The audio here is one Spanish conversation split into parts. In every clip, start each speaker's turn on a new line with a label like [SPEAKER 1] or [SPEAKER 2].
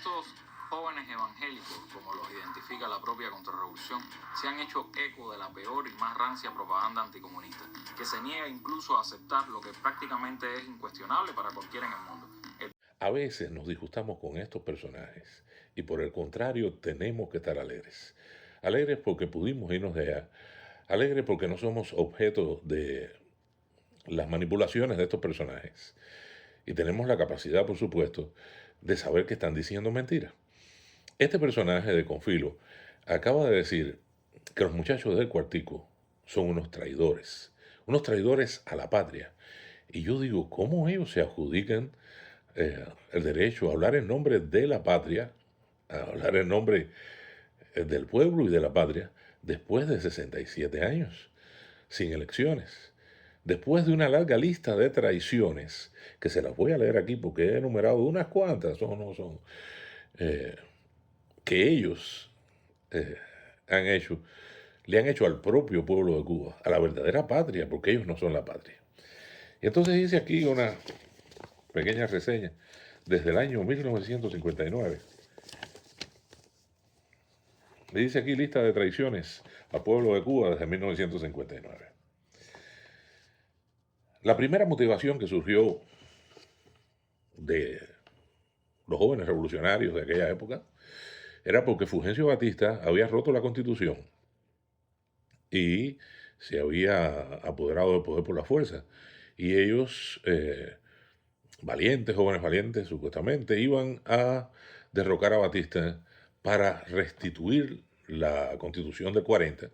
[SPEAKER 1] Estos jóvenes evangélicos, como los identifica la propia contrarrevolución, se han hecho eco de la peor y más rancia propaganda anticomunista, que se niega incluso a aceptar lo que prácticamente es incuestionable para cualquiera en el mundo.
[SPEAKER 2] A veces nos disgustamos con estos personajes y por el contrario tenemos que estar alegres. Alegres porque pudimos irnos de allá. Alegres porque no somos objeto de las manipulaciones de estos personajes. Y tenemos la capacidad, por supuesto, de saber que están diciendo mentiras. Este personaje de Confilo acaba de decir que los muchachos del Cuartico son unos traidores a la patria. Y yo digo, ¿cómo ellos se adjudican el derecho a hablar en nombre de la patria, a hablar en nombre del pueblo y de la patria, después de 67 años, sin elecciones? Después de una larga lista de traiciones, que se las voy a leer aquí porque he enumerado unas cuantas, eh, que ellos eh, han hecho, le han hecho al propio pueblo de Cuba, a la verdadera patria, porque ellos no son la patria. Y entonces dice aquí una pequeña reseña desde el año 1959. Le dice aquí lista de traiciones al pueblo de Cuba desde 1959. La primera motivación que surgió de los jóvenes revolucionarios de aquella época era porque Fulgencio Batista había roto la Constitución y se había apoderado del poder por la fuerza. Y ellos, valientes, jóvenes valientes, supuestamente, iban a derrocar a Batista para restituir la Constitución de 40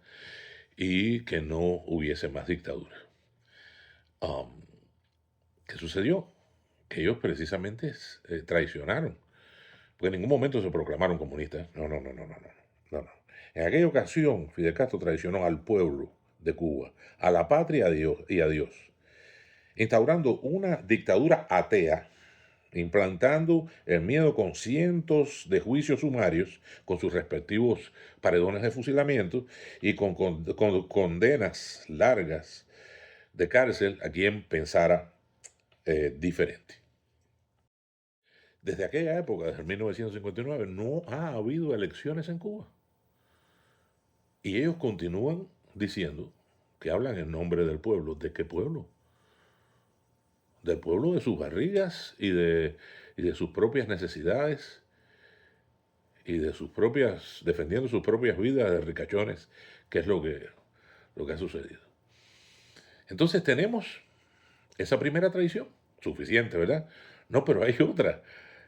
[SPEAKER 2] y que no hubiese más dictadura. Um, ¿Qué sucedió? Que ellos precisamente traicionaron, porque en ningún momento se proclamaron comunistas. No. En aquella ocasión, Fidel Castro traicionó al pueblo de Cuba, a la patria y a Dios, instaurando una dictadura atea, implantando el miedo con cientos de juicios sumarios, con sus respectivos paredones de fusilamiento y con condenas largas de cárcel a quien pensara diferente. Desde aquella época, desde 1959, no ha habido elecciones en Cuba. Y ellos continúan diciendo que hablan en nombre del pueblo. ¿De qué pueblo? Del pueblo de sus barrigas y de sus propias necesidades y de sus propias, defendiendo sus propias vidas de ricachones, que es lo que ha sucedido. Entonces tenemos esa primera traición, suficiente, ¿verdad? No, pero hay otra.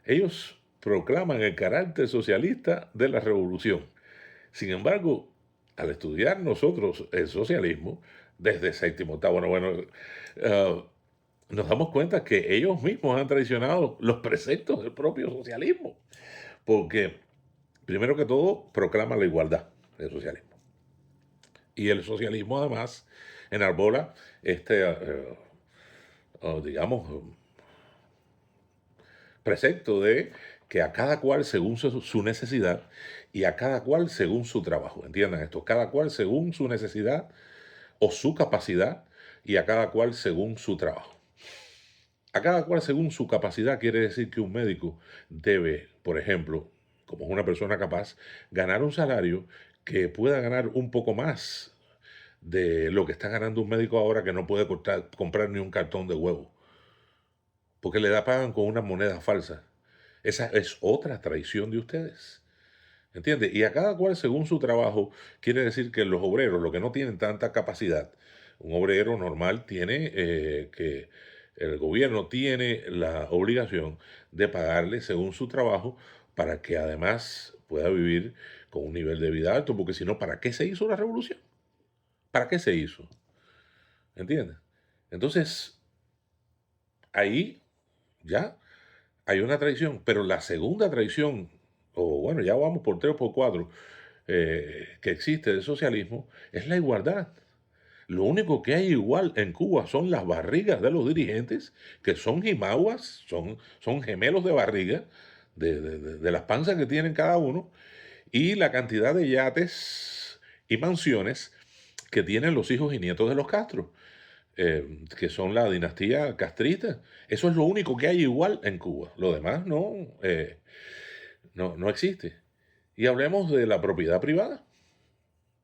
[SPEAKER 2] Ellos proclaman el carácter socialista de la revolución. Sin embargo, al estudiar nosotros el socialismo, desde séptimo, octavo, bueno, nos damos cuenta que ellos mismos han traicionado los preceptos del propio socialismo. Porque, primero que todo, proclama la igualdad del socialismo. Y el socialismo, además, enarbola digamos, precepto de que a cada cual según su necesidad y a cada cual según su trabajo. Entiendan esto, cada cual según su necesidad o su capacidad y a cada cual según su trabajo. A cada cual según su capacidad quiere decir que un médico debe, por ejemplo, como es una persona capaz, ganar un salario que pueda ganar un poco más de lo que está ganando un médico ahora que no puede comprar ni un cartón de huevo, porque le pagan con una moneda falsa. Esa es otra traición de ustedes. ¿Entiende? Y a cada cual según su trabajo quiere decir que los obreros, los que no tienen tanta capacidad, un obrero normal tiene que el gobierno tiene la obligación de pagarle según su trabajo para que además pueda vivir con un nivel de vida alto, porque si no, ¿para qué se hizo la revolución? ¿Para qué se hizo? ¿Entiendes? Entonces, ahí ya hay una traición, pero la segunda traición, o bueno, ya vamos por tres o por cuatro, que existe del socialismo, es la igualdad. Lo único que hay igual en Cuba son las barrigas de los dirigentes, que son jimaguas, son gemelos de barriga, de las panzas que tienen cada uno, y la cantidad de yates y mansiones que tienen los hijos y nietos de los Castro, que son la dinastía castrita. Eso es lo único que hay igual en Cuba. Lo demás no. no existe. Y hablemos de la propiedad privada,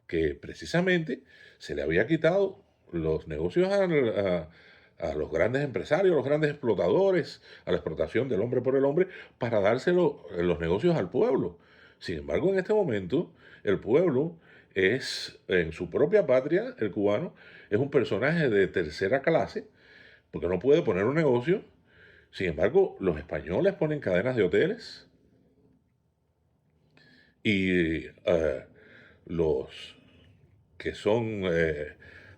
[SPEAKER 2] que precisamente se le había quitado los negocios a los grandes empresarios, a los grandes explotadores, a la explotación del hombre por el hombre, para dárselo los negocios al pueblo. Sin embargo, en este momento, el pueblo es, en su propia patria, el cubano, es un personaje de tercera clase, porque no puede poner un negocio. Sin embargo, los españoles ponen cadenas de hoteles y los que son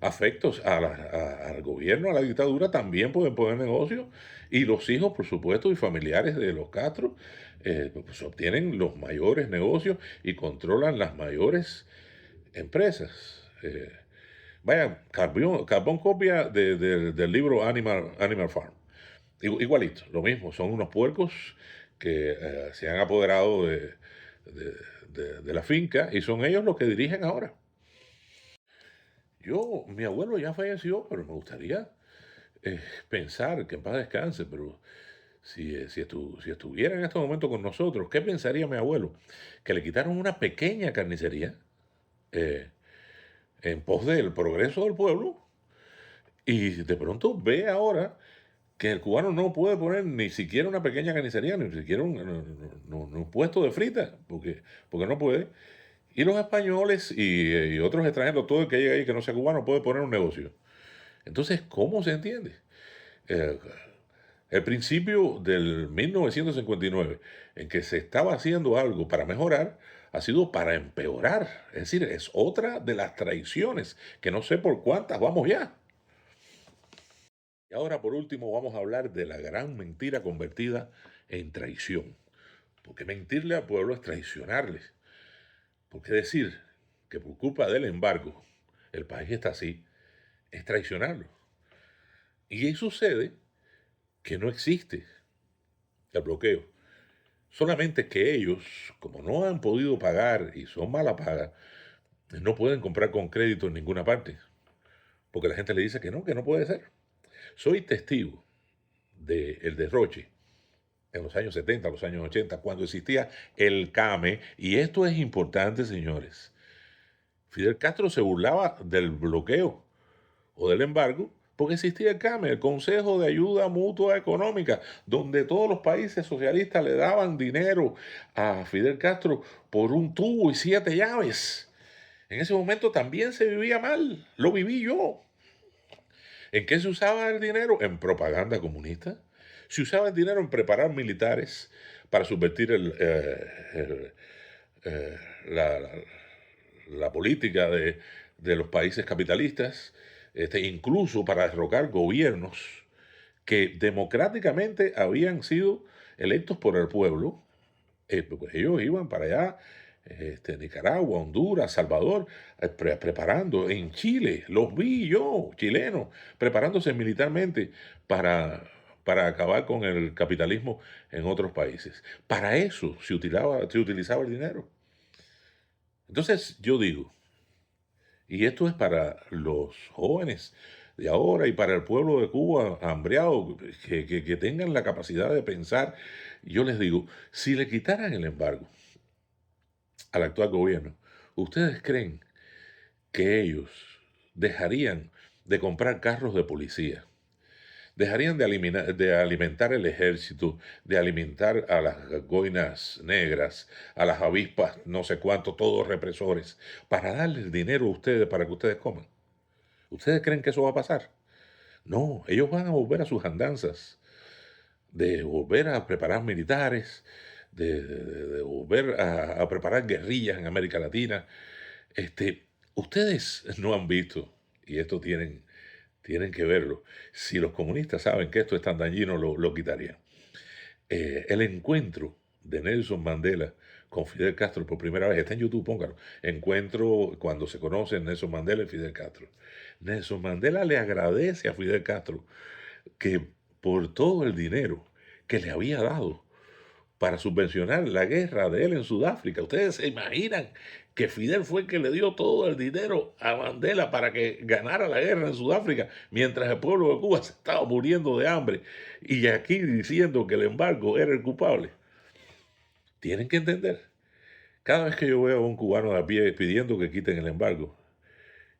[SPEAKER 2] afectos al gobierno, a la dictadura, también pueden poner negocios. Y los hijos, por supuesto, y familiares de los Castro, pues obtienen los mayores negocios y controlan las mayores empresas. Vaya, carbón copia del libro Animal Farm. Igualito, lo mismo, son unos puercos que se han apoderado de la finca y son ellos los que dirigen ahora. Mi abuelo ya falleció, pero me gustaría pensar que en paz descanse, pero si estuviera en este momento con nosotros, ¿qué pensaría mi abuelo? Que le quitaron una pequeña carnicería eh, en pos del progreso del pueblo y de pronto ve ahora que el cubano no puede poner ni siquiera una pequeña carnicería, ni siquiera un puesto de frita, porque no puede. Y los españoles y otros extranjeros, todo el que llegue ahí que no sea cubano, puede poner un negocio. Entonces, ¿cómo se entiende? Eh, el principio del 1959, en que se estaba haciendo algo para mejorar, ha sido para empeorar. Es decir, es otra de las traiciones, que no sé por cuántas vamos ya. Y ahora, por último, vamos a hablar de la gran mentira convertida en traición. Porque mentirle al pueblo es traicionarles. Porque decir que por culpa del embargo el país está así es traicionarlo. Y ahí sucede que no existe el bloqueo. Solamente que ellos, como no han podido pagar y son mala paga, no pueden comprar con crédito en ninguna parte. Porque la gente le dice que no puede ser. Soy testigo del derroche en los años 70, los años 80, cuando existía el CAME, y esto es importante, señores. Fidel Castro se burlaba del bloqueo o del embargo porque existía el CAME, el Consejo de Ayuda Mutua Económica, donde todos los países socialistas le daban dinero a Fidel Castro por un tubo y 7 llaves. En ese momento también se vivía mal, lo viví yo. ¿En qué se usaba el dinero? En propaganda comunista. Se usaba el dinero en preparar militares para subvertir eh, la, la política de los países capitalistas, incluso para derrocar gobiernos que democráticamente habían sido electos por el pueblo. Pues ellos iban para allá, Nicaragua, Honduras, Salvador, preparando en Chile, los vi yo, chilenos, preparándose militarmente para acabar con el capitalismo en otros países. Para eso se utilizaba el dinero. Entonces yo digo, y esto es para los jóvenes de ahora y para el pueblo de Cuba hambriado, que tengan la capacidad de pensar. Yo les digo, si le quitaran el embargo al actual gobierno, ¿ustedes creen que ellos dejarían de comprar carros de policía? Dejarían de alimentar el ejército, de alimentar a las goinas negras, a las avispas, no sé cuánto, todos represores, para darles dinero a ustedes para que ustedes coman. ¿Ustedes creen que eso va a pasar? No, ellos van a volver a sus andanzas, de volver a preparar militares, de volver a preparar guerrillas en América Latina. Ustedes no han visto, y esto tienen que verlo. Si los comunistas saben que esto es tan dañino, lo quitarían. El encuentro de Nelson Mandela con Fidel Castro por primera vez, está en YouTube, póngalo. Encuentro cuando se conocen Nelson Mandela y Fidel Castro. Nelson Mandela le agradece a Fidel Castro que por todo el dinero que le había dado para subvencionar la guerra de él en Sudáfrica. Ustedes se imaginan que Fidel fue el que le dio todo el dinero a Mandela para que ganara la guerra en Sudáfrica, mientras el pueblo de Cuba se estaba muriendo de hambre, y aquí diciendo que el embargo era el culpable. Tienen que entender. Cada vez que yo veo a un cubano de a pie pidiendo que quiten el embargo,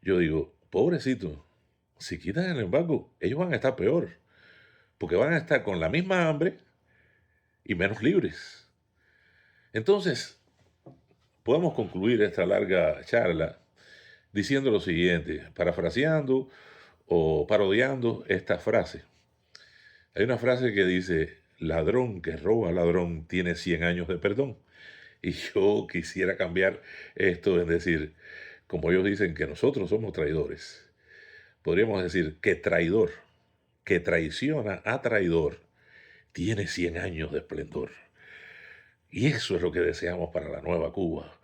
[SPEAKER 2] yo digo, pobrecito, si quitan el embargo, ellos van a estar peor, porque van a estar con la misma hambre y menos libres. Entonces, podemos concluir esta larga charla diciendo lo siguiente, parafraseando o parodiando esta frase. Hay una frase que dice, ladrón que roba ladrón tiene 100 años de perdón. Y yo quisiera cambiar esto en decir, como ellos dicen que nosotros somos traidores, podríamos decir que traidor, que traiciona a traidor, tiene 100 años de esplendor. Y eso es lo que deseamos para la nueva Cuba.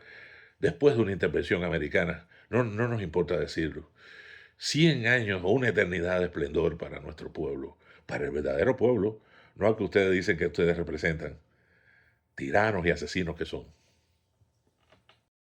[SPEAKER 2] Después de una intervención americana, no nos importa decirlo, 100 años o una eternidad de esplendor para nuestro pueblo, para el verdadero pueblo, no al que ustedes dicen que ustedes representan, tiranos y asesinos que son.